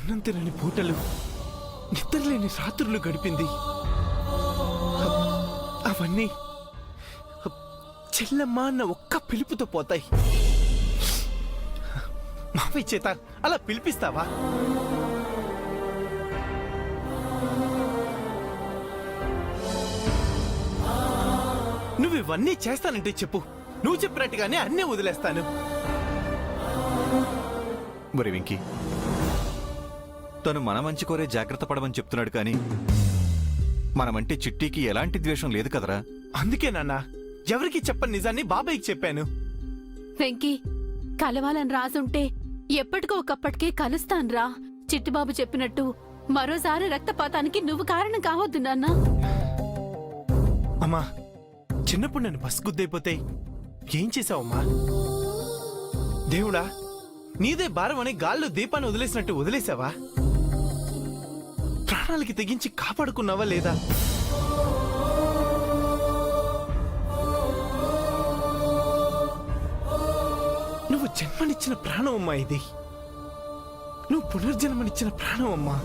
అన్నం తినని పూటలు, నిద్రలేని రాత్రులు గడిపింది. అవన్నీ చెల్లమ్మ అన్న ఒక్క పిలుపుతో పోతాయి. మావయ్య చేత అలా పిలిపిస్తావా? నువ్వు ఇవన్నీ చేస్తానంటే చెప్పు, నువ్వు చెప్పినట్టుగానే అన్నీ వదిలేస్తాను. మరి వెంకీ, తను మన మంచి కోరే జాగ్రత్త పడమని చెప్తున్నాడు కానీ మనమంటే చిట్టీకి ఎలాంటి ద్వేషం లేదు కదరా. అందుకే నాన్న ఎవరికి చెప్పని నిజాన్ని బాబాయ్కి చెప్పాను. వెంకీ, కలవాలని రాసుంటే ఎప్పటికో ఒకప్పటికే కలుస్తాన్రా. చిట్టిబాబు చెప్పినట్టు మరోసారి రక్తపాతానికి నువ్వు కారణం కావద్దు నాన్న. అమ్మా, చిన్నప్పుడు నన్ను బస్ గుద్దైపోతే ఏం చేసావమ్మా? దేవుడా, నీదే భారం అని గాల్లో దీపాన్ని వదిలేసినట్టు వదిలేసావా? ప్రాణాలకి తెగించి కాపాడుకున్నావా లేదా? నువ్వు జన్మనిచ్చిన ప్రాణం అమ్మా ఇది. నువ్వు పునర్జన్మనిచ్చిన ప్రాణం అమ్మా.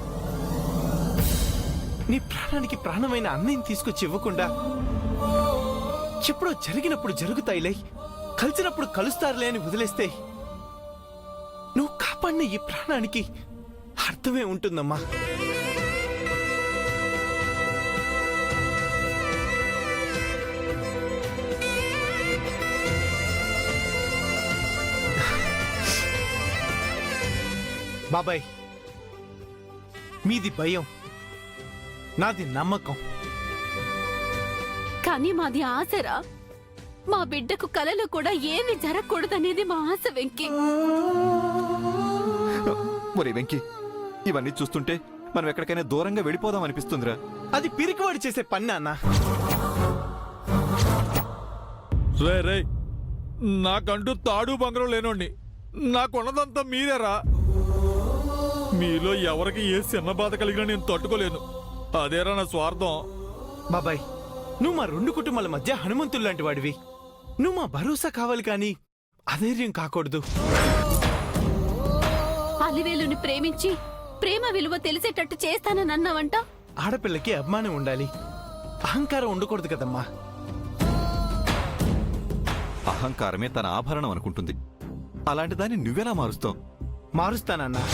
నీ ప్రాణానికి ప్రాణమైన అన్నయ్యని తీసుకొచ్చి ఇవ్వకుండా ఎప్పుడో జరిగినప్పుడు జరుగుతాయిలే, కలిసినప్పుడు కలుస్తారులే అని వదిలేస్తే నువ్వు కాపాడిన ఈ ప్రాణానికి అర్థమే ఉంటుందమ్మా. బాబాయ్, మీది భయం, నాది నమ్మకం. కానీ మాది ఆశరా. మా బిడ్డకు కలలో కూడా ఏమీ జరగకూడదనేది మా ఆశ వెంకీ. మరి వెంకీ, ఇవన్నీ చూస్తుంటే మనం ఎక్కడికైనా దూరంగా వెళ్ళిపోదాం అనిపిస్తుందిరా. అది పిరికివాడు చేసే పని నాన్న. రే, నాకంటూ తాడు బంగారం లేనోండి. నాకున్నదంతా మీరేరా. మీలో ఎవరికి ఏ చిన్న బాధ కలిగినా నేను తట్టుకోలేను. అదేరా నా స్వార్థం. బాబాయ్, నువ్వు మా రెండు కుటుంబాల మధ్య హనుమంతులు లాంటి వాడివి. నువ్వు మా భరోసా కావాలి కానీ అధైర్యం కాకూడదు. అలివేలుని ప్రేమించి ప్రేమ విలువ తెలిసేటట్టు చేస్తానన్నావంట. ఆడపిల్లకి అభిమానం ఉండాలి, అహంకారం ఉండకూడదు కదమ్మా. అహంకారమే తన ఆభరణం అనుకుంటుంది. అలాంటి దాన్ని నువ్వెలా మారుస్తావు? మారుస్తానన్నా.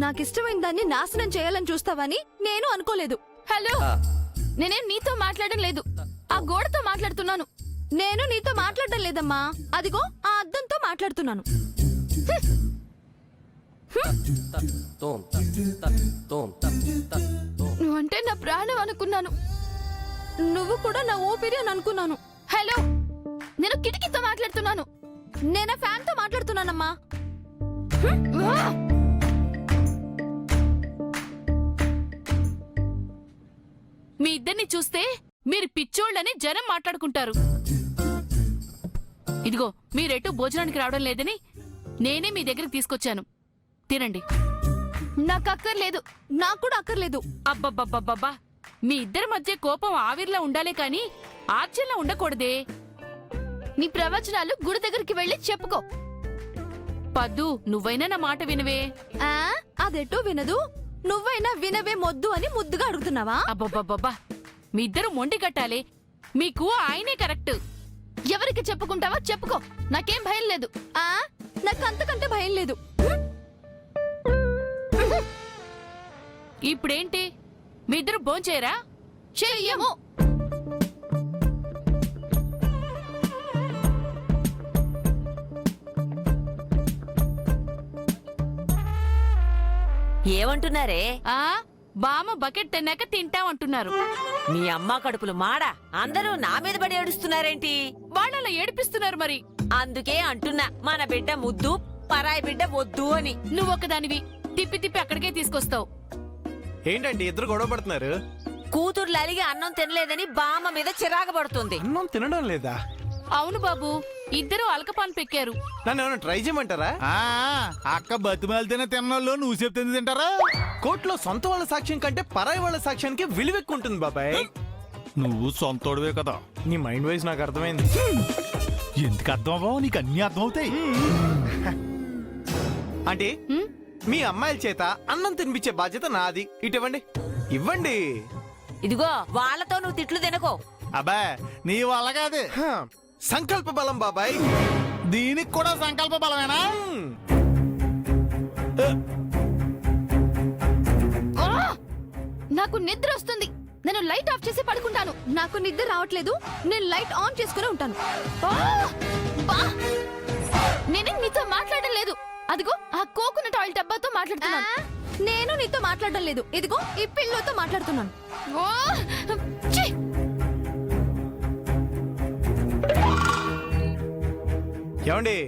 నాకిష్టమైన దాన్ని నాశనం చేయాలని చూస్తావని నేను అనుకోలేదు. హలో, నేనేం నీతో మాట్లాడడం లేదు, ఆ గోడతో మాట్లాడుతున్నాను. నేను నీతో మాట్లాడడం లేదమ్మా, అదిగో ఆ అద్దంతో మాట్లాడుతున్నాను. నువ్వంటే నా ప్రాణం అనుకున్నాను. నువ్వు కూడా నా ఊపిరి అని అనుకున్నాను. హలో, నేను కిటికీతో మాట్లాడుతున్నాను. నేను ఫ్యాన్ తో మాట్లాడుతున్నానమ్మా. మీ ఇద్దరిని చూస్తే మీరు పిచ్చోళ్ళని జనం మాట్లాడుకుంటారు. ఇదిగో, మీరెటు భోజనానికి రావడం లేదని నేనే మీ దగ్గరికి తీసుకొచ్చాను. తినండి. నాకు అక్కర్లేదు. నాకు కూడా అక్కర్లేదు. అబ్బబ్బబ్బబ్బబ్బా, మీ ఇద్దరి మధ్య కోపం ఆవిర్లా ఉండాలే కాని ఆర్చల్లా ఉండకూడదే. నీ ప్రవచనాలు గుడి దగ్గరికి వెళ్ళి చెప్పుకో. పద్దు, నువ్వైనా నా మాట వినవే. అదెటూ వినదు. నువ్వైనా వినవే మొద్దు అని ముద్దుగా అడుగుతున్నావా? అబ్బబ్బబ్బబ్బా, మీ ఇద్దరు మొండి కట్టాలే. మీకు ఆయనే కరెక్ట్. ఎవరికి చెప్పుకుంటావా చెప్పుకో, నాకేం భయం లేదు. నాకు అంతకంటే భయం లేదు. ఇప్పుడేంటి, మీ ఇద్దరు భోంచేయరా? చెయ్యము. ఏమంటున్నారే? బామ్మ బకెట్ తిన్నాక తింటామంటున్నారు. మీ అమ్మ కడుపులు మాడా, అందరూ నా మీద పడి ఏడుస్తున్నారేంటి? వాళ్ళలా ఏడిపిస్తున్నారు మరి. అందుకే అంటున్నా, మన బిడ్డ ముద్దు, పరాయి బిడ్డ వద్దు అని. నువ్వొక్కదానివి తిప్పి తిప్పి అక్కడికే తీసుకొస్తావు. ఏంటండి ఇద్దరు గొడవ పడుతున్నారు? కూతుర్లు అలిగి అన్నం తినలేదని బామ్మ మీద చిరాకు పడుతుంది. అన్నం తినడం లేదా? అవును బాబు, ఇద్దరు అలకపాలు పెక్కారు. నన్ను ఏమైనా ట్రై చేయమంటారా? అక్క బతిమాలితేనే తిన్నోళ్ళు నువ్వు చెప్తే తింటారా? కోర్టులో సొంత వాళ్ళ సాక్ష్యం కంటే పరాయి వాళ్ళ సాక్ష్యానికి విలువెక్కువ ఉంటుంది బాబాయ్. నువ్వు సొంతోడివే కదా. నీ మైండ్ వైజ్ నాకు అర్థమైంది. ఎందుకు అర్థం అవ్వవు? నీకు అన్ని అర్థం అవుతాయి. అంటే మీ అమ్మాయిల చేత అన్నం తినిపించే బాధ్యత నాది. ఇటువంటి ఇవ్వండి. ఇదిగో వాళ్ళతో నువ్వు తిట్లు తినకో. అబ్బా నీ వల్ల కాదు. హ, సంకల్ప బలం బాబాయ్. దీనికి కూడా సంకల్ప బలమేనా? నాకు నిద్ర వస్తుంది. నేను లైట్ ఆఫ్ చేసి పడుకుంటాను. నాకు నిద్ర రావట్లేదు. నేను లైట్ ఆన్ చేసుకుని ఉంటాను. నేను నీతో మాట్లాడడం లేదు. అదిగో ఆ కోకునట్ ఆయిల్ డబ్బాతో మాట్లాడుతున్నాను. నేను నీతో మాట్లాడడం లేదు. ఇదిగో ఈ పిల్లతో మాట్లాడుతున్నాను. ఏమండి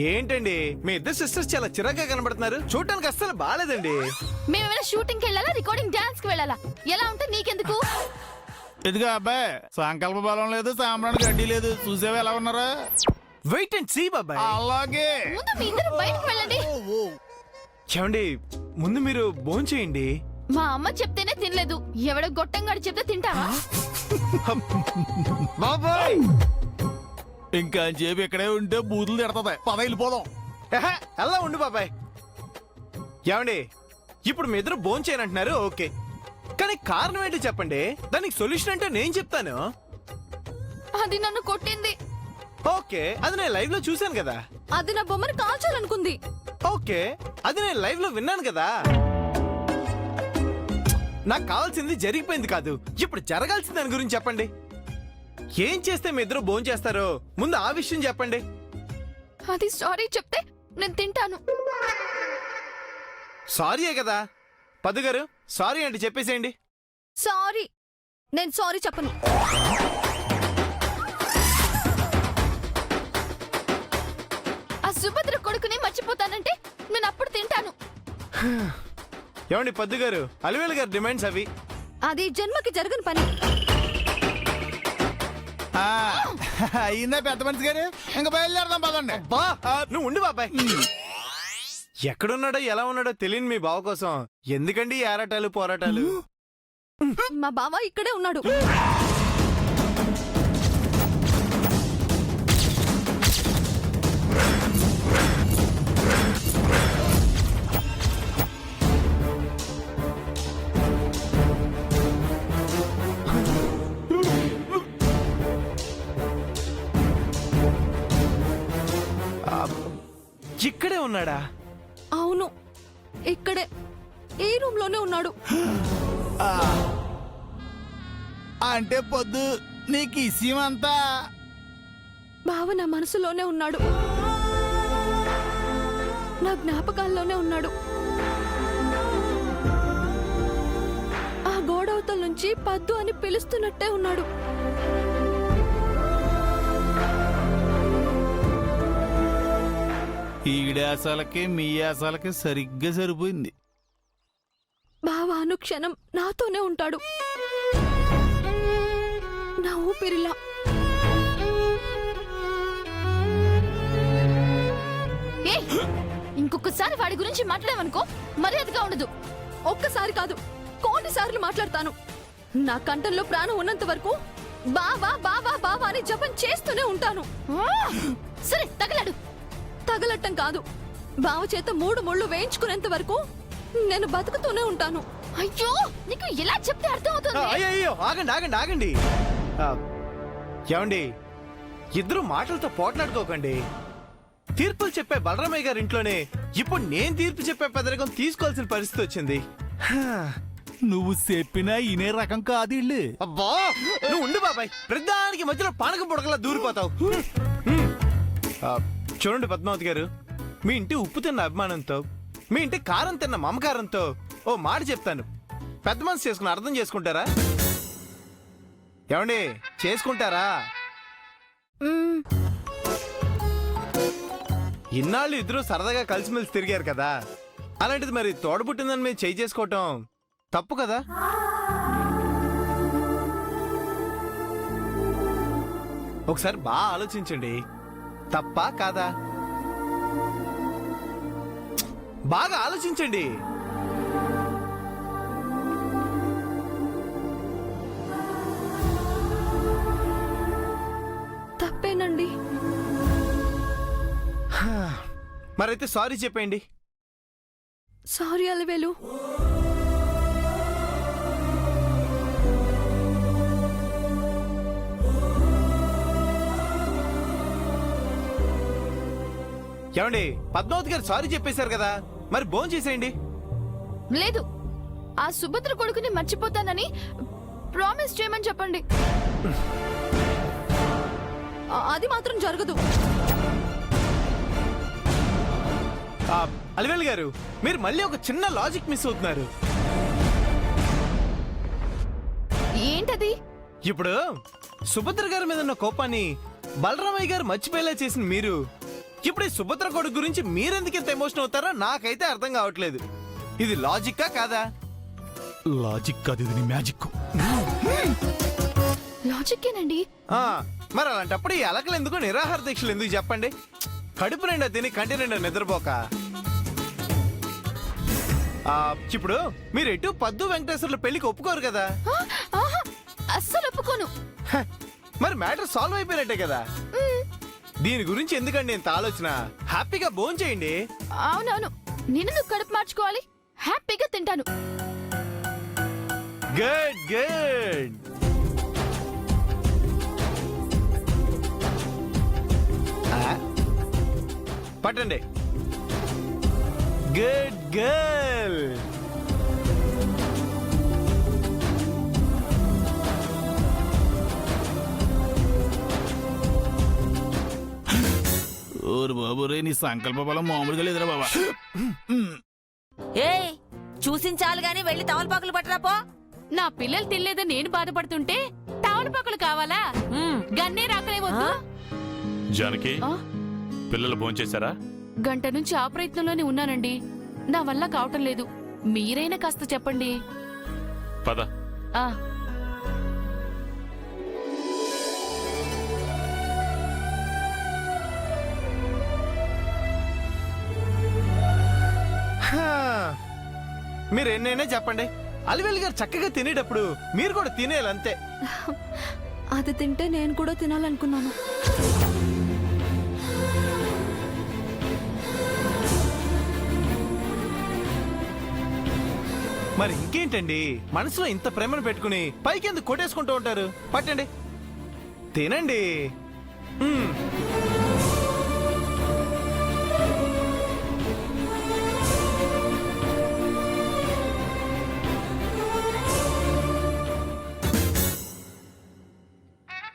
ఏంటండి మీ ఇద్దరు సిస్టర్స్ చాలా చిరాగ్గా కనబడుతున్నారు. చూడటానికి అస్సలు బాగాలేదండి. మేమేమైనా షూటింగ్ కి వెళ్ళాలా, రికార్డింగ్ డాన్స్ కి వెళ్ళాలా? ఎలా ఉంటే నీకెందుకు? ఇదిగో అబ్బాయి సంకల్ప బలం లేదు, సాంబ్రానికి గడ్డి లేదు. చూసేవి ఎలా ఉన్నారా? వెయిట్ అండ్ సీ బాబాయ్. అలాగే ముందు మీ ఇద్దరు బయటకు వెళ్ళండి. ఏమండి ముందు మీరు భోంచేయండి. మా అమ్మ చెప్తేనే తినలేదు. ఎవడ గొట్టంగాడు చెప్తే తింటావా? బాబాయ్ ఇంకా చెప్పి ఇక్కడే ఉంటే బూతులు తిడతాయి. పద వెళ్ళిపోదాం. ఎహె, అలా ఉండు బాబాయ్. ఏమండి ఇప్పుడు మీ ఇద్దరు భోంచేయనంటున్నారు, ఓకే. కానీ కారణం ఏంటో చెప్పండి. దానికి సొల్యూషన్ అంటే నేను చెప్తాను. అది నన్ను కొట్టింది. ఓకే, అది నేను లైవ్ లో చూశాను కదా. అది నా బొమ్మను కాల్చాలనుకుంది. ఓకే, అది నేను లైవ్ లో విన్నాను కదా. నాకు కావాల్సింది జరిగిపోయింది కాదు, ఇప్పుడు జరగాల్సిన దాని గురించి చెప్పండి. ఏం చేస్తే మీ ఇద్దరు భోంచేస్తారో ముందు ఆ విషయం చెప్పండి. అది సారీ చెప్తే నేను తింటాను. సారీయే కదా. పద్దు గారు సారీ అంటే చెప్పేసేయండి. సారీ. నేను సారీ చెప్పను. ఆ సుభద్ర కొడుకుని మర్చిపోతానంటే నేను అప్పుడు తింటాను. ఏమండి పద్దు గారు, అలివేలు గారు డిమాండ్స్ అవి. అది జన్మకి జరగని పని. అయిందా పెద్ద మనిషి గారు? ఇంకా బయలుదేరదాం పదండి. బా నువ్వు ఉండు బాబాయ్. ఎక్కడున్నాడో ఎలా ఉన్నాడో తెలియని మీ బావ కోసం ఎందుకండి ఈ ఆరాటాలు పోరాటాలు? మా బావ ఇక్కడే ఉన్నాడు. ఇక్కడే ఉన్నాడా? అవును, ఇక్కడే ఈ రూమ్ లోనే ఉన్నాడు. అంటే పొద్దు నీకు ఇసీమంతా బావ నా మనసులోనే ఉన్నాడు. నా జ్ఞాపకాల్లోనే ఉన్నాడు. ఆ గోడవతల నుంచి పద్దు అని పిలుస్తున్నట్టే ఉన్నాడు. ఈడాసాలకి మీ యాసాలకి సరిగ్గా సరిపోయింది. బావ అనుక్షణం నాతోనే ఉంటాడు. నా ఊపిరిలా. ఇంకొకసారి వాడి గురించి మాట్లాడామనుకో మర్యాదగా ఉండదు. ఒక్కసారి కాదు, కోటి సార్లు మాట్లాడతాను. నా కంఠంలో ప్రాణం ఉన్నంత వరకు బావా బావా బావా అని జపం చేస్తూనే ఉంటాను. సరే తగలడు. తగలటం కాదు, బావ చేత 3 ముళ్ళు వేయించుకునేంత వరకు నేను బతుకుతూనే ఉంటాను. అయ్యో నీకు ఎలా చెప్తే అర్థం అవుతుంది? అయ్యో ఆగండి ఆగండి ఆగండి. ఏమండి ఇద్దరు మాటలతో పోట్లాడుకోకండి. తీర్పులు చెప్పే బలరామయ్య గారి ఇంట్లోనే ఇప్పుడు నేను తీర్పు చెప్పే పెదరికం తీసుకోవాల్సిన పరిస్థితి వచ్చింది. నువ్వు చెప్పినా ఇనే రకం కాదు ఇల్లు. అబ్బా నువ్వు ఉండు బాబాయ్. ప్రతిదానికి మధ్యలో పానకం పుడకలా దూరిపోతావు. చూడండి పద్మావతి గారు, మీ ఇంటి ఉప్పు తిన్న అభిమానంతో, మీ ఇంటి కారం తిన్న మమకారంతో ఓ మాట చెప్తాను. పెద్ద మనసు చేసుకుని అర్థం చేసుకుంటారా? ఏమండి చేసుకుంటారా? ఇన్నాళ్ళు ఇద్దరు సరదాగా కలిసిమెలిసి తిరిగారు కదా, అలాంటిది మరి తోడబుట్టిందని మేము చేయి చేసుకోవటం తప్పు కదా? ఒకసారి బాగా ఆలోచించండి, తప్పా కాదా? బాగా ఆలోచించండి. తప్పేనండి. మరైతే సారీ చెప్పండి. సారీ అలవేలు. ఏమండి, పద్మావతి గారు సారీ చెప్పేశారు కదా, మరి భోంచేసేయండి చేసేయండి. లేదు, ఆ సుభద్ర కొడుకుని మర్చిపోతానని ప్రామిస్ చేయమని చెప్పండి. అది మాత్రం జరగదు. అలివేలు గారు, మీరు మళ్ళీ ఒక చిన్న లాజిక్ మిస్ అవుతున్నారు. ఏంటది? ఇప్పుడు సుభద్ర గారి మీద ఉన్న కోపాన్ని బలరామయ్య గారు మర్చిపోయేలా చేసిన మీరు, ఇప్పుడు ఈ సుభద్ర కొడుకు గురించి మీరెందుకు ఇంత ఎమోషన్ అవుతారో నాకైతే అర్థం కావట్లేదు. ఇది లాజిక్కా కాదా? లాజిక్ కాదు, ఇది నీ మ్యాజిక్. లాజిక్కేనండి. మరి అలాంటప్పుడు ఈ అలకలు ఎందుకు, నిరాహార దీక్షలు ఎందుకు చెప్పండి? కడుపు నిండా తిని కంటి నిండా నిద్రపోక. ఇప్పుడు మీరు ఎటు పద్దు వెంకటేశ్వర్ల పెళ్లికి ఒప్పుకోరు కదా? అస్సలు ఒప్పుకోను. మరి మ్యాటర్ సాల్వ్ అయిపోయినట్టే కదా. దీని గురించి ఎందుకండి ఇంత ఆలోచన? హ్యాపీగా భోంచేయండి. అవునవును, నేను కడుపు మార్చుకోవాలి, హ్యాపీగా తింటాను. Good good. పట్టండి. Good girl. ఓరు బాబు రే, నీ సంకల్ప బలం మామూలుగా లేదురా బాబా. ఏయ్ చూసించాలు గాని వెళ్ళి తమలపాకులు పట్టరా పో. నా పిల్లలు తినలేదని నేను బాధపడుతుంటే తావలపాకులు కావాలా? గన్నే రాకలే వద్దు. జానకి, ఆ? పిల్లలు భోంచేశారా? గంట నుంచి ఆ ప్రయత్నంలోనే ఉన్నానండి. నా వల్ల కావటం లేదు. మీరైనా కాస్త చెప్పండి. పద. ఆ మీరు ఎన్నైనా చెప్పండి, అలివేలు గారు చక్కగా తినేటప్పుడు మీరు కూడా తినేయాలంతే. అది తింటే నేను కూడా తినాలనుకున్నాను. మరి ఇంకేంటండి, మనసులో ఇంత ప్రేమను పెట్టుకుని పైకి ఎందుకు కొట్టేసుకుంటూ ఉంటారు? పట్టండి, తినండి.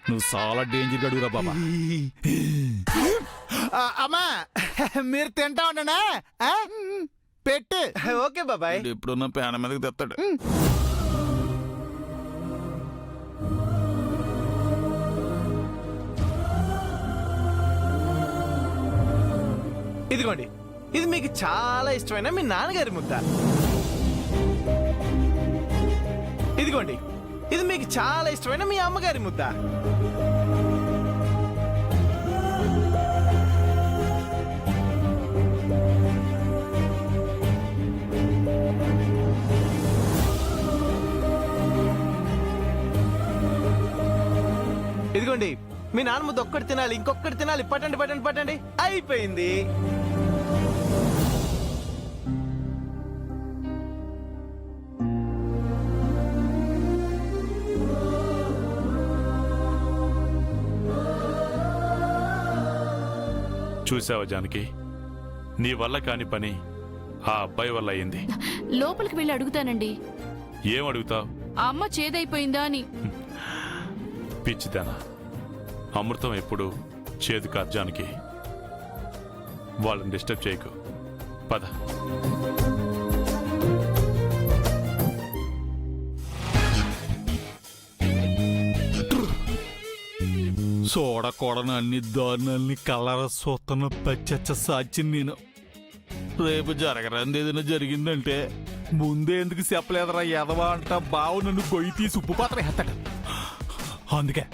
నువ్వు చాలా డేంజర్ గడుగురా బాబా. అమ్మా, మీరు తింటా ఉండనా? పెట్టు. ఓకే బాబాయ్. ఎప్పుడున్న పేన మీదకి తెస్తాడు. ఇదిగోండి, ఇది మీకు చాలా ఇష్టమైన మీ నాన్నగారి ముద్ద. ఇదిగోండి, ఇది మీకు చాలా ఇష్టమైన మీ అమ్మగారి ముద్ద. ఇదిగోండి, మీ నాన్న ముద్ద ఒక్కటి తినాలి, ఇంకొకటి తినాలి. పట్టండి పట్టండి పట్టండి. అయిపోయింది. చూసావా జానకి, నీ వల్ల కాని పని ఆ అబ్బాయి వల్ల అయింది. లోపలికి వెళ్ళి అడుగుతానండి. ఏం అడుగుతావు? అమ్మ చేదైపోయిందా అని. పిచ్చిదానా, అమృతం ఎప్పుడు చేదు కాదు జానకి. వాళ్ళని డిస్టర్బ్ చేయకు. పద. చూడకూడని అన్ని దారుణాలని కలర సూతన పచ్చచ్చ సాచి నేను. రేపు జరగరంది ఏదైనా జరిగిందంటే ముందే ఎందుకు చెప్పలేదరా ఎదవా అంట బావు నన్ను గొయ్యి తీసి ఉప్పు పాత్ర ఎత్తాడు. అందుకే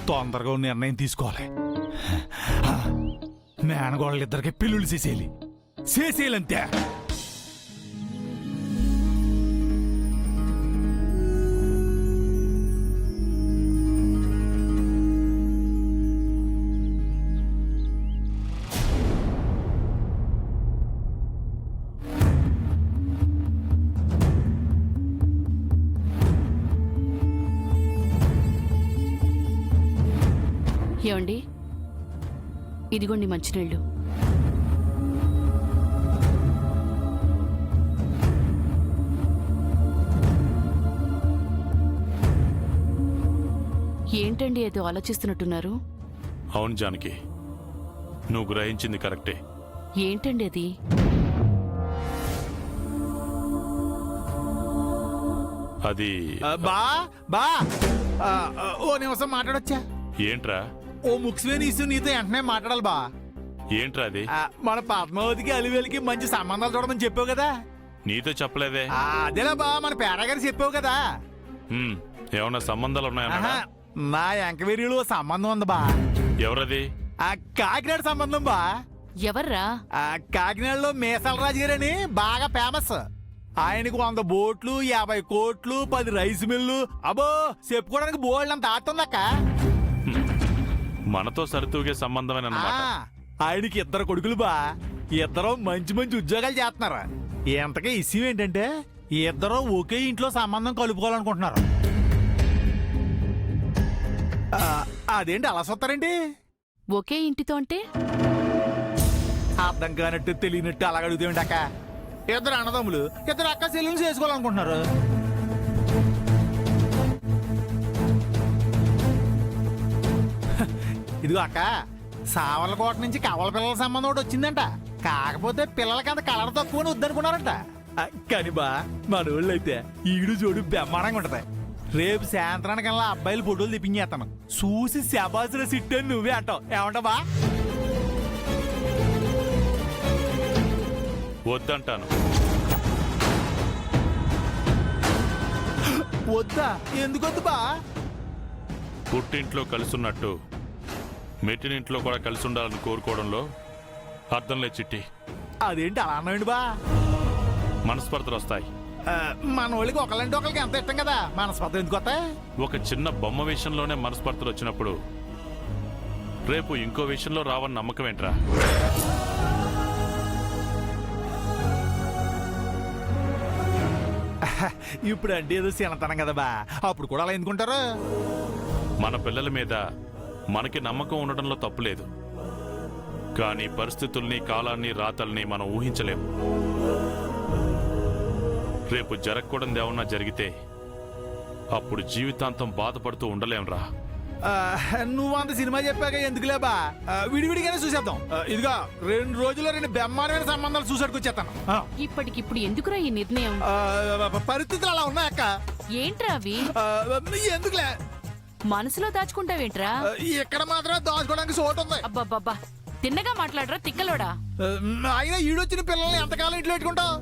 తొందరగా ఓ నిర్ణయం తీసుకోవాలి. మేనగోళ్ళిద్దరికి పెళ్ళిళ్ళు చేసేయాలంతే. ఏమండి, ఇదిగోండి మంచినీళ్ళు. ఏంటండి ఏదో ఆలోచిస్తున్నట్టున్నారు? అవును జానకి, నువ్వు గ్రహించింది కరెక్టే. ఏంటండి అది? అది బా ఓ నిమిషం మాట్లాడొచ్చా? ఏంట్రా? ఓ ముఖ్యమైన ఇష్యూ నీతో వెంటనే మాట్లాడాలి బా. ఏంట్రా అది? మన పద్మావతికి అలివేలికి మంచి సంబంధాలు చూడమని చెప్పావు కదా. నీతో చెప్పలేదే. అదేలా బా, మన పేరగారు చెప్పావు కదా. ఏమన్నా సంబంధాలు ఉన్నాయన్నా? ఆహా, నా ఎంక్వైరీలో సంబంధం ఉంది బా. ఎవరది? కాకినాడ సంబంధం బా. ఎవర్రా? కాకినాడలో మీసాల రాజు గారని బాగా ఫేమస్. ఆయనకు 100 బోట్లు, 50 కోట్లు, 10 రైస్ మిల్లు, అబో చెప్పుకోవడానికి బోల్డ్ అంత ఆడుతుందక్క. మనతో సరితూగే సంబంధమేనన్నమాట. ఆయనకి 2 కొడుకులు బా. ఇద్దరు మంచి మంచి ఉద్యోగాలు చేస్తున్నారు. ఎంతగా ఇష్యూ ఏంటంటే ఇద్దరు ఒకే ఇంట్లో సంబంధం కలుపుకోవాలనుకుంటున్నారు. అదేంటి అలా చూస్తారండి? ఒకే ఇంటితో అంటే అర్థం కానట్టు తెలియనట్టు అలాగ అడుగుతామండి అక్క. 2 అన్నదమ్ములు 2 అక్క చెల్లెలు చేసుకోవాలనుకుంటున్నారు. ఇదిగో అక్క, సావర్లకోట నుంచి కవల పిల్లల సంబంధం ఒకటి వచ్చిందంట. కాకపోతే పిల్లలకి అంత కలర్ తక్కువ వద్దనుకున్నారంట. కానీ బా, మన వాళ్ళు అయితే ఈడు చూడు బ్రహ్మాండంగా ఉంటది. రేపు సాయంత్రానికల్లా అబ్బాయిలు ఫోటోలు తెప్పించేస్తాను. చూసి శబాసుల సిట్టు నువ్వే అంటావు. ఏమంటావా? వద్దంటాను. వద్దా? ఎందుకొద్దు బా? పుట్టింట్లో కలిసున్నట్టు మెట్టినింట్లో కూడా కలిసి ఉండాలని కోరుకోవడంలో అర్థం లేదు చిట్టి. అదేంటి అలా అన్నాడు బా? మనస్పర్ధలు వస్తాయి. మన వాళ్ళకి ఒకళ్ళంటే ఒకరికి ఎంత ఇష్టం కదా, మనస్పర్ధ ఎందుకు వస్తాయి? ఒక చిన్న బొమ్మ విషయంలోనే మనస్పర్ధలు వచ్చినప్పుడు రేపు ఇంకో విషయంలో రావని నమ్మకం ఏంట్రా? ఇప్పుడు అంటే ఏదో చిన్నతనం కదా బా, అప్పుడు కూడా అలా ఎందుకుంటారు? మన పిల్లల మీద మనకి నమ్మకం ఉండడంలో తప్పులేదు. కానీ పరిస్థితుల్ని, కాలాన్ని, రాతల్ని మనం ఊహించలేము. రేపు జరగకూడదు ఏమన్నా జరిగితే అప్పుడు జీవితాంతం బాధపడుతూ ఉండలేంరా. నువ్వు అంత సినిమా చెప్పాక ఎందుకులే బా, విడివిడిగానే చూసేద్దాం. ఇదిగా 2 రోజుల్లో 2 బ్రహ్మాండమైన సంబంధాలు చూసాడుకొచ్చేస్తాను. ఇప్పటికిప్పుడు ఎందుకురా ఈ నిర్ణయం? పరిస్థితులు అలా ఉన్నాయక్క. ఏంట్రా అవి? ఎందుకులే, మనసులో దాచుకుంటావేంట్రా? ఇక్కడ మాత్రం దాచుకోవడానికి చోటు ఉంది. అబ్బబ్బబ్బా, తిన్నగా మాట్లాడరా తిక్కలోడా. అయినా ఈడొచ్చిన పిల్లల్ని ఎంతకాలం ఇంట్లో పెట్టుకుంటావు?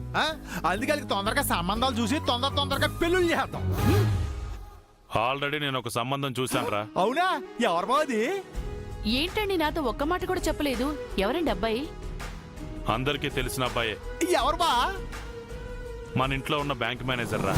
అందుకే తొందరగా సంబంధాలు చూసి తొందరగా పెళ్ళిళ్ళు చేద్దాం. ఆల్రెడీ నేను ఒక సంబంధం చూశానురా. అవునా? ఎవరు బాది? ఏంటండి నాతో ఒక్క మాట కూడా చెప్పలేదు? ఎవరండి అబ్బాయి? అందరికీ తెలిసిన అబ్బాయే. ఎవరు బా? మన ఇంట్లో ఉన్న బ్యాంక్ మేనేజర్ రా.